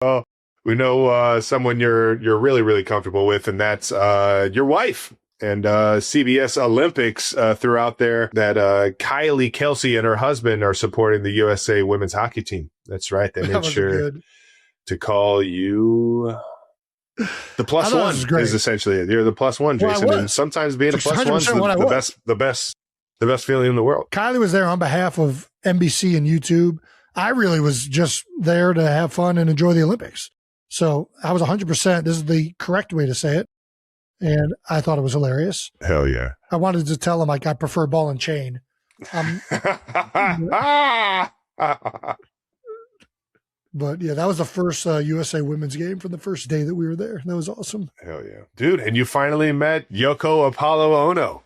Oh, we know someone you're really, really comfortable with, and that's your wife. And CBS Olympics threw out there that Kelce and her husband are supporting the USA women's hockey team. That's right. They made sure to call you the plus one is essentially it. You're the plus one, Jason. Well, and sometimes being a plus one is the best feeling in the world. Kylie was there on behalf of NBC and YouTube. I really was just there to have fun and enjoy the Olympics. So I was 100%. This is the correct way to say it. And I thought it was hilarious. Hell yeah. I wanted to tell him like I prefer ball and chain. But yeah, that was the first USA women's game from the first day that we were there. That was awesome. Hell yeah. Dude, and you finally met Yoko Apollo Ono,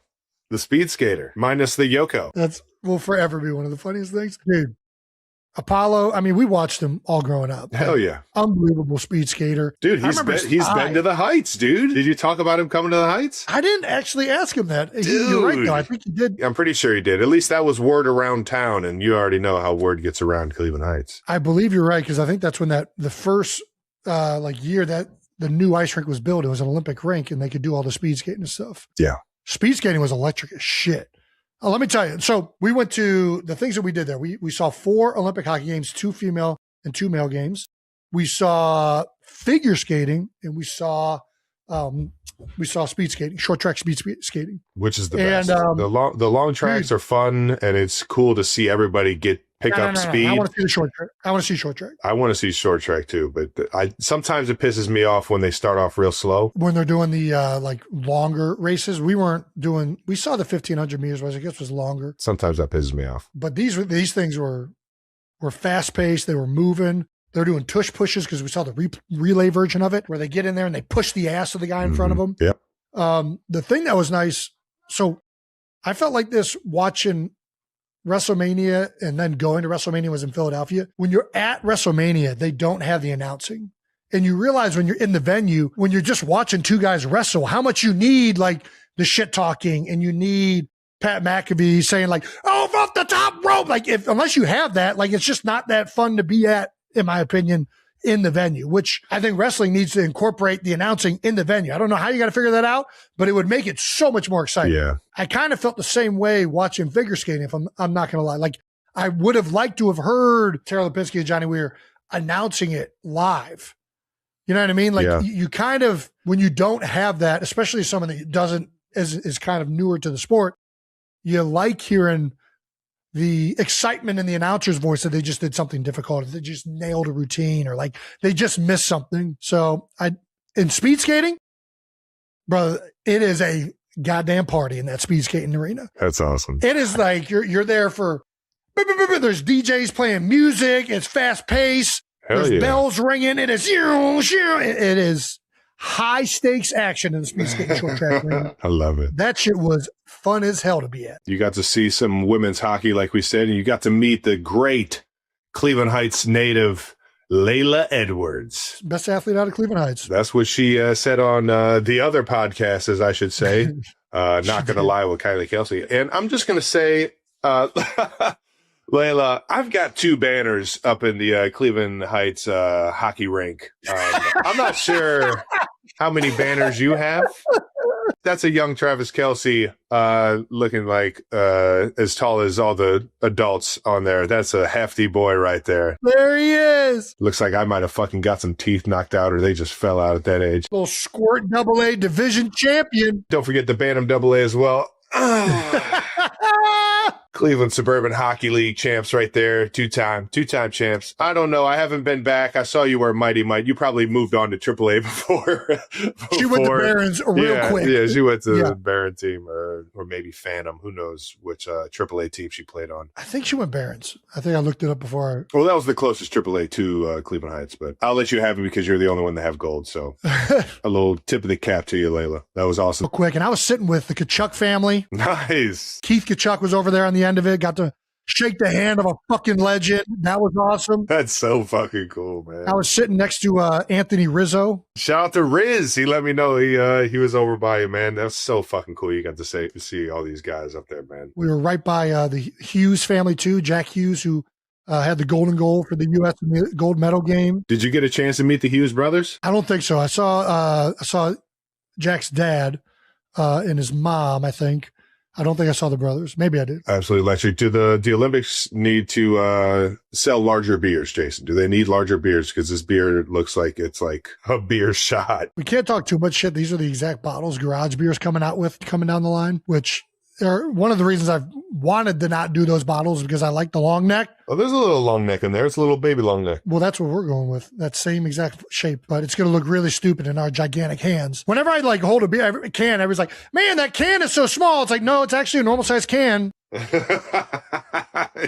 the speed skater, minus the Yoko. That's will forever be one of the funniest things. Dude, Apollo, I mean, we watched him all growing up. Hell yeah. Unbelievable speed skater. Dude, he's been to the heights, dude. Did you talk about him coming to the heights? I didn't actually ask him that. Dude. You're right, though. I think he did. I'm pretty sure he did. At least that was word around town, and you already know how word gets around Cleveland Heights. I believe you're right, because I think that's when the first year that the new ice rink was built, it was an Olympic rink, and they could do all the speed skating and stuff. Yeah. Speed skating was electric as shit. Let me tell you. So we went to the things that we did there. We saw 4 Olympic hockey games, 2 female and 2 male games. We saw figure skating, and we saw speed skating, short track speed skating, which is the best. The long tracks are fun, and it's cool to see everybody pick up speed. I want to see the short track. I want to see short track. I want to see short track too, but sometimes it pisses me off when they start off real slow. When they're doing the longer races, we saw the 1,500 meters, which I guess was longer. Sometimes that pisses me off. But these things were fast paced. They were moving. They're doing tush pushes because we saw the relay version of it where they get in there and they push the ass of the guy in front of them. Yep. The thing that was nice, so I felt like this watching WrestleMania and then going to WrestleMania was in Philadelphia. When you're at WrestleMania, they don't have the announcing. And you realize when you're in the venue, when you're just watching 2 guys wrestle, how much you need like the shit talking, and you need Pat McAfee saying like, "Oh, off the top rope." Like unless you have that, like it's just not that fun to be at, in my opinion, in the venue, which I think wrestling needs to incorporate the announcing in the venue. I don't know how you got to figure that out, but it would make it so much more exciting. Yeah. I kind of felt the same way watching figure skating, if I'm not going to lie. Like I would have liked to have heard Tara Lipinski and Johnny Weir announcing it live. You know what I mean? Like you kind of, when you don't have that, especially someone that is kind of newer to the sport, you like hearing the excitement in the announcer's voice that they just did something difficult, they just nailed a routine, or like they just missed something. So in speed skating, brother, it is a goddamn party in that speed skating arena. That's awesome. It is like you're there for, there's DJs playing music. It's fast paced. There's bells ringing. It is high stakes action in the speed skating short track arena. I love it. That shit was fun as hell to be at. You got to see some women's hockey, like we said, and you got to meet the great Cleveland Heights native Layla Edwards. Best athlete out of Cleveland Heights. That's what she said on the other podcast, as I should say. Not going to lie with Kelce. And I'm just going to say, Layla, I've got 2 banners up in the Cleveland Heights hockey rink. I'm not sure how many banners you have. That's a young Travis Kelce looking like as tall as all the adults on there. That's a hefty boy right there. There he is. Looks like I might have fucking got some teeth knocked out, or they just fell out at that age. Little squirt AA division champion. Don't forget the Bantam AA as well. Cleveland Suburban Hockey League champs right there. Two-time champs. I don't know. I haven't been back. I saw you were Mighty Might. You probably moved on to AAA before. She went to Barons real quick. Yeah, she went to the Baron team or maybe Phantom. Who knows which AAA team she played on. I think she went Barons. I think I looked it up before. Well, that was the closest AAA to Cleveland Heights, but I'll let you have it because you're the only one that have gold. So a little tip of the cap to you, Layla. That was awesome. Real quick. And I was sitting with the Kachuk family. Nice. Keith Kachuk was over there on the end of it. Got to shake the hand of a fucking legend. That was awesome. That's so fucking cool, man. I was sitting next to Anthony Rizzo. Shout out to Riz. He let me know he was over by you, man. That's so fucking cool. You got to see all these guys up there, man. We were right by the Hughes family too. Jack Hughes, who Had the golden goal for the U.S. in the gold medal game. Did you get a chance to meet the Hughes brothers? I don't think so. I saw Jack's dad and his mom, I think. I don't think I saw the brothers. Maybe I did. Absolutely electric. Do the Olympics need to sell larger beers, Jason? Do they need larger beers? Because this beer looks like it's like a beer shot. We can't talk too much shit. These are the exact bottles Garage Beer's coming down the line, which are one of the reasons I've wanted to not do those bottles because I like the long neck. Oh, there's a little long neck in there. It's a little baby long neck. Well, that's what we're going with. That same exact shape, but it's going to look really stupid in our gigantic hands. Whenever I like hold a beer, a can, everybody's like, man, that can is so small. It's like, no, it's actually a normal size can. What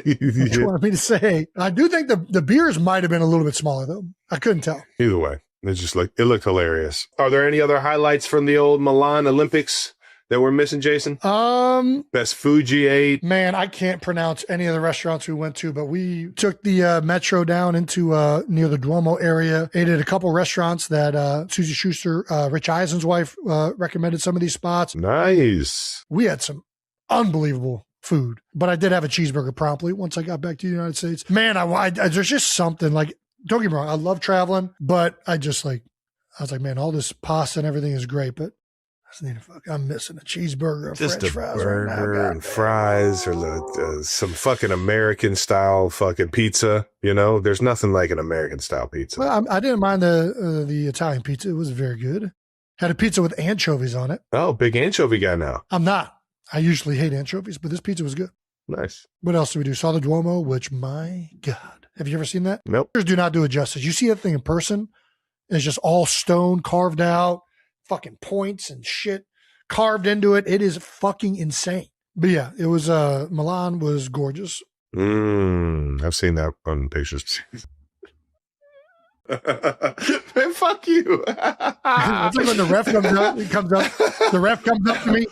you wanted me to say. I do think the beers might have been a little bit smaller though. I couldn't tell. Either way, it's just like, it looked hilarious. Are there any other highlights from the old Milan Olympics that we're missing, Jason? Best food you ate? Man, I can't pronounce any of the restaurants we went to, but we took the metro down into near the Duomo area, ate at a couple restaurants that Susie Schuster, Rich Eisen's wife, recommended some of these spots. Nice. We had some unbelievable food, but I did have a cheeseburger promptly once I got back to the United States. Man, I there's just something like, don't get me wrong, I love traveling, but I was like, man, all this pasta and everything is great, but I'm missing a cheeseburger and just French a fries burger right now. and fries, or some fucking American style fucking pizza. You know, there's nothing like an American style pizza. Well, I didn't mind the Italian pizza. It was very good. Had a pizza with anchovies on it. Oh, big anchovy guy now. I'm not. I usually hate anchovies, but this pizza was good. Nice. What else did we do? Saw the Duomo, which, my God. Have you ever seen that? Nope. Do not do it justice. You see that thing in person, it's just all stone carved out, fucking points and shit carved into it. It is fucking insane. But yeah, it was, Milan was gorgeous. I've seen that on pictures. Man, fuck you. It's like when the ref the ref comes up to me.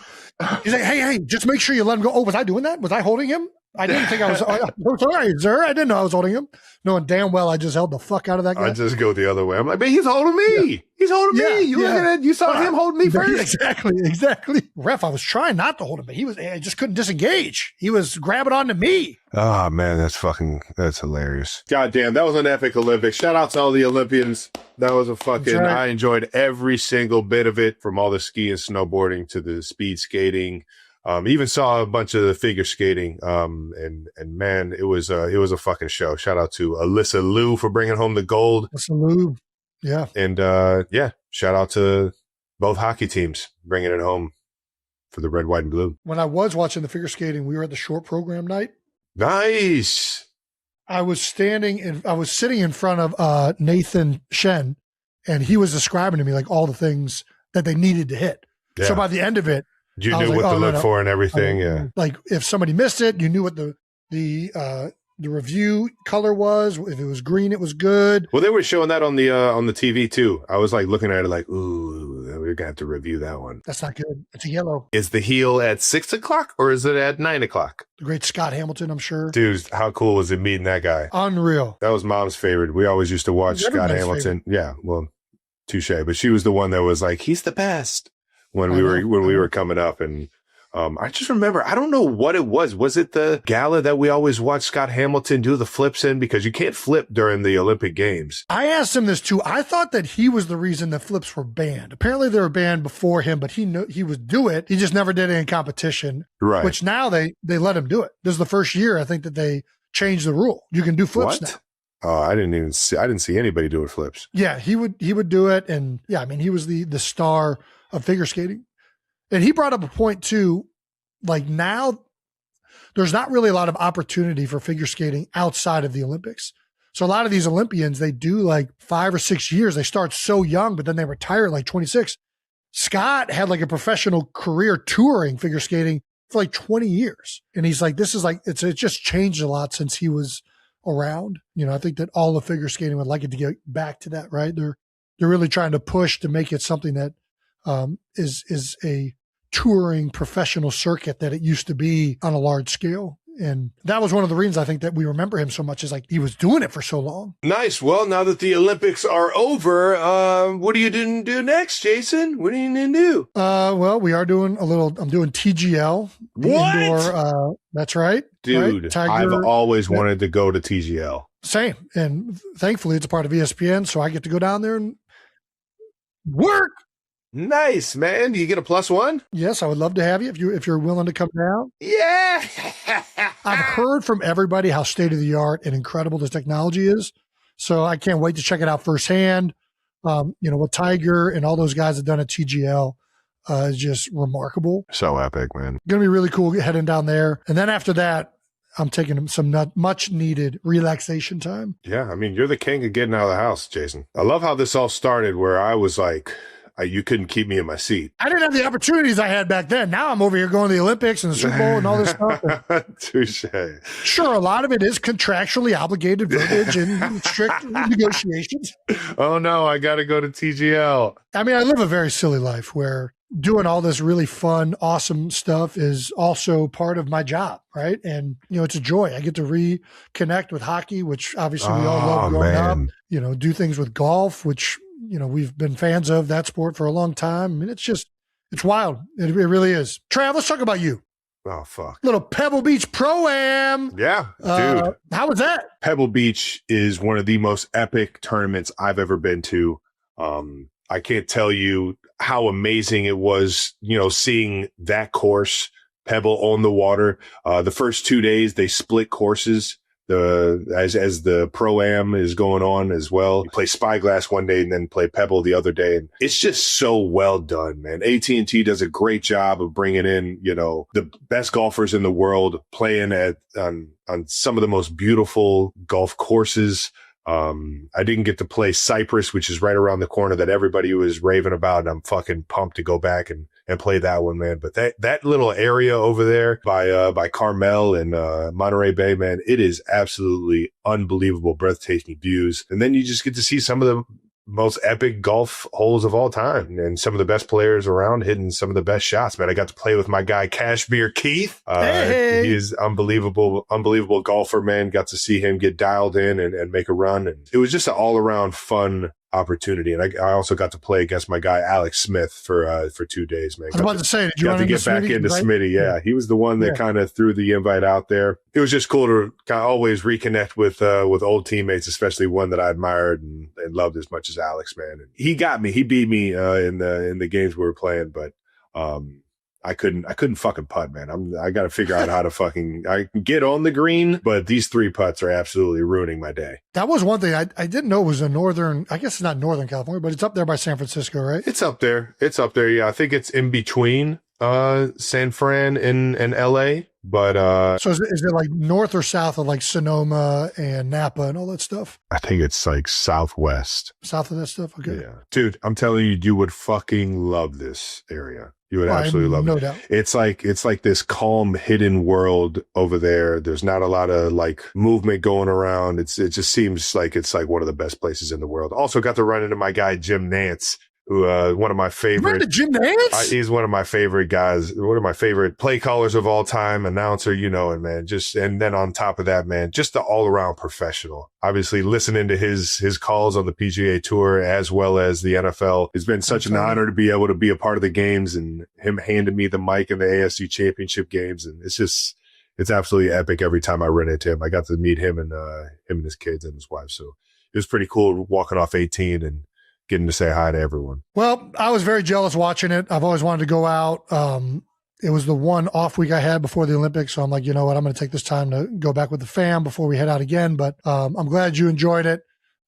He's like, hey, just make sure you let him go. Oh, was I doing that? Was I holding him? I didn't think I was. Oh, sorry, sir. I didn't know I was holding him. Knowing damn well I just held the fuck out of that guy. I just go the other way. I'm like, man, he's holding me. Yeah. He's holding me. You look at it. You saw him holding me first. Exactly. Ref, I was trying not to hold him, but I just couldn't disengage. He was grabbing onto me. Oh, man, that's hilarious. God damn, that was an epic Olympics. Shout out to all the Olympians. That was I enjoyed every single bit of it, from all the ski and snowboarding to the speed skating. Even saw a bunch of the figure skating. And man, it was a fucking show. Shout out to Alyssa Liu for bringing home the gold. Alyssa Liu. Yeah. And, shout out to both hockey teams bringing it home for the red, white, and blue. When I was watching the figure skating, we were at the short program night. Nice. I was sitting in front of, Nathan Shen, and he was describing to me like all the things that they needed to hit. Yeah. So by the end of it, you knew what to look for and everything. Yeah. Like if somebody missed it, you knew what the review color was. If it was green, it was good. Well, they were showing that on the TV too. I was like looking at it like, ooh, we're gonna have to review that one. That's not good. It's a yellow. Is the heel at 6:00 or is it at 9:00? The great Scott Hamilton, I'm sure. Dude, how cool was it meeting that guy? Unreal. That was Mom's favorite. We always used to watch Scott Hamilton. Favorite. Yeah, well, touche. But she was the one that was like, he's the best when we were coming up. And I just remember, I don't know what it was. Was it the gala that we always watched Scott Hamilton do the flips in? Because you can't flip during the Olympic Games. I asked him this too. I thought that he was the reason the flips were banned. Apparently they were banned before him, but he would do it. He just never did it in competition. Right. Which now they let him do it. This is the first year I think that they changed the rule. You can do flips now. Oh, I didn't see anybody doing flips. Yeah, he would do it. And yeah, I mean, he was the star of figure skating. And he brought up a point too. Like now, there's not really a lot of opportunity for figure skating outside of the Olympics. So a lot of these Olympians, they do like 5 or 6 years. They start so young, but then they retire at like 26. Scott had like a professional career touring figure skating for like 20 years. And he's like, this is like, it just changed a lot since he was around. You know, I think that all the figure skating would like it to get back to that, right? They're really trying to push to make it something that is a touring professional circuit that it used to be on a large scale. And that was one of the reasons I think that we remember him so much, is like he was doing it for so long. Nice. Well, now that the Olympics are over, what are you going to do next, Jason? What are you going to do? Well, we are doing I'm doing TGL. What? Indoor, that's right. Dude, right? Tiger, I've always wanted to go to TGL. Same. And thankfully it's a part of ESPN, so I get to go down there and work. Nice, man. Do you get a +1? Yes, I would love to have you if you're willing to come down. Yeah. I've heard from everybody how state of the art and incredible this technology is. So I can't wait to check it out firsthand. What Tiger and all those guys have done at TGL is just remarkable. So epic, man. Going to be really cool heading down there. And then after that, I'm taking some much needed relaxation time. Yeah. I mean, you're the king of getting out of the house, Jason. I love how this all started where I was like, you couldn't keep me in my seat. I didn't have the opportunities I had back then. Now I'm over here going to the Olympics and the Super Bowl and all this stuff. Touche. Sure, a lot of it is contractually obligated verbiage and strict negotiations. Oh, no, I got to go to TGL. I mean, I live a very silly life where doing all this really fun, awesome stuff is also part of my job, right? And, it's a joy. I get to reconnect with hockey, which obviously we all love growing up, do things with golf, which we've been fans of that sport for a long time. I mean, it's wild. It really is. Trav, let's talk about you. Oh, fuck. Little Pebble Beach Pro-Am. Yeah, dude. How was that? Pebble Beach is one of the most epic tournaments I've ever been to. I can't tell you how amazing it was, seeing that course, Pebble on the water. The first 2 days, they split courses. As the Pro-Am is going on as well. You play Spyglass one day and then play Pebble the other day. And it's just so well done, man. AT&T does a great job of bringing in, the best golfers in the world playing on some of the most beautiful golf courses. I didn't get to play Cypress, which is right around the corner that everybody was raving about. And I'm fucking pumped to go back and play that one, man. But that little area over there by Carmel and Monterey Bay, man, it is absolutely unbelievable, breathtaking views. And then you just get to see some of the most epic golf holes of all time and some of the best players around hitting some of the best shots, man. I got to play with my guy, Kashmir Keith. Hey. He is unbelievable golfer, man. Got to see him get dialed in and make a run. And it was just an all around fun opportunity. And I also got to play against my guy, Alex Smith for 2 days, man. I was about to say, did you got to get back into Smitty? Yeah. He was the one that kind of threw the invite out there. It was just cool to kind of always reconnect with old teammates, especially one that I admired and loved as much as Alex, man. And he got me. He beat me in the games we were playing, but I couldn't fucking putt, man. I got to figure out how to I can get on the green, but these 3 putts are absolutely ruining my day. That was one thing I didn't know was I guess it's not Northern California, but it's up there by San Francisco, right? It's up there. Yeah. I think it's in between San Fran and LA, but so is it like north or south of like Sonoma and Napa and all that stuff? I think it's like southwest. South of that stuff? Okay. Yeah. Dude, I'm telling you would fucking love this area. You would absolutely love it. No doubt. It's like this calm, hidden world over there. There's not a lot of like movement going around. It just seems like it's like one of the best places in the world. Also got to run into my guy, Jim Nance, who, one of my favorite. Jim Nance? He's one of my favorite guys, one of my favorite play callers of all time, announcer, and man, and then on top of that, man, just the all around professional. Obviously listening to his calls on the PGA Tour as well as the NFL. It's been such an honor to be able to be a part of the games and him handing me the mic in the AFC Championship games. And it's absolutely epic every time I run into him. I got to meet him and his kids and his wife. So it was pretty cool walking off 18 and getting to say hi to everyone. Well, I was very jealous watching it. I've always wanted to go out. It was the one off week I had before the Olympics. So I'm like, you know what? I'm going to take this time to go back with the fam before we head out again. But I'm glad you enjoyed it.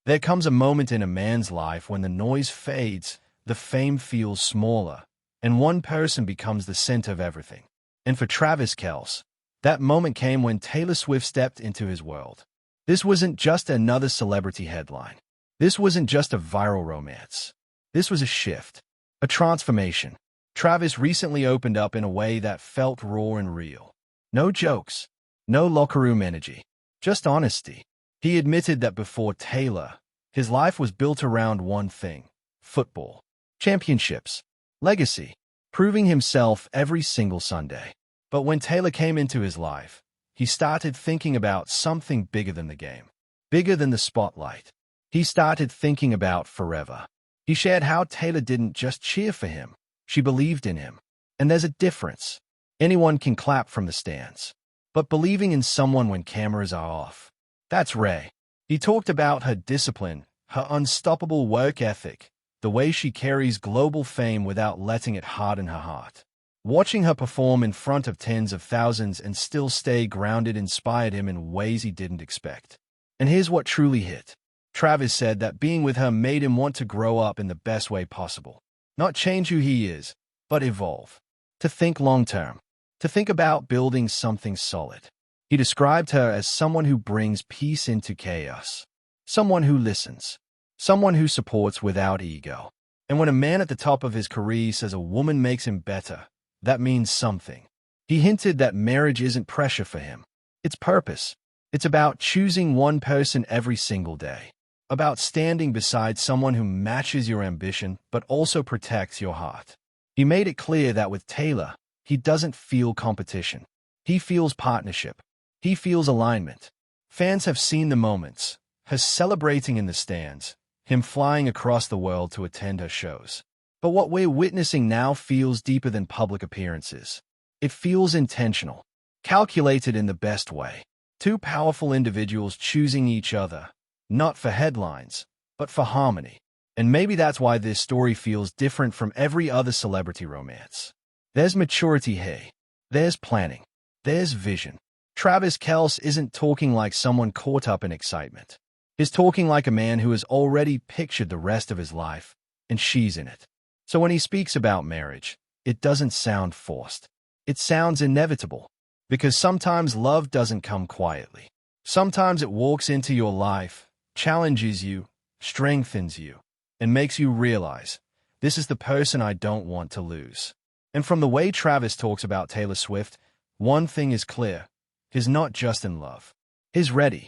There comes a moment in a man's life when the noise fades, the fame feels smaller, and one person becomes the center of everything. And for Travis Kelce, that moment came when Taylor Swift stepped into his world. This wasn't just another celebrity headline. This wasn't just a viral romance. This was a shift, a transformation. Travis recently opened up in a way that felt raw and real. No jokes, no locker room energy, just honesty. He admitted that before Taylor, his life was built around one thing: football, championships, legacy, proving himself every single Sunday. But when Taylor came into his life, he started thinking about something bigger than the game, bigger than the spotlight. He started thinking about forever. He shared how Taylor didn't just cheer for him, she believed in him. And there's a difference. Anyone can clap from the stands. But believing in someone when cameras are off, that's rare. He talked about her discipline, her unstoppable work ethic, the way she carries global fame without letting it harden her heart. Watching her perform in front of tens of thousands and still stay grounded inspired him in ways he didn't expect. And here's what truly hit. Travis said that being with her made him want to grow up in the best way possible. Not change who he is, but evolve. To think long-term. To think about building something solid. He described her as someone who brings peace into chaos. Someone who listens. Someone who supports without ego. And when a man at the top of his career says a woman makes him better, that means something. He hinted that marriage isn't pressure for him. It's purpose. It's about choosing one person every single day. About standing beside someone who matches your ambition but also protects your heart. He made it clear that with Taylor, he doesn't feel competition. He feels partnership. He feels alignment. Fans have seen the moments, her celebrating in the stands, him flying across the world to attend her shows. But what we're witnessing now feels deeper than public appearances. It feels intentional, calculated in the best way. Two powerful individuals choosing each other, not for headlines, but for harmony. And maybe that's why this story feels different from every other celebrity romance. There's maturity here. There's planning. There's vision. Travis Kelce isn't talking like someone caught up in excitement. He's talking like a man who has already pictured the rest of his life, and she's in it. So when he speaks about marriage, it doesn't sound forced. It sounds inevitable. Because sometimes love doesn't come quietly. Sometimes it walks into your life, challenges you, strengthens you, and makes you realize, this is the person I don't want to lose. And from the way Travis talks about Taylor Swift, one thing is clear. He's not just in love. He's ready.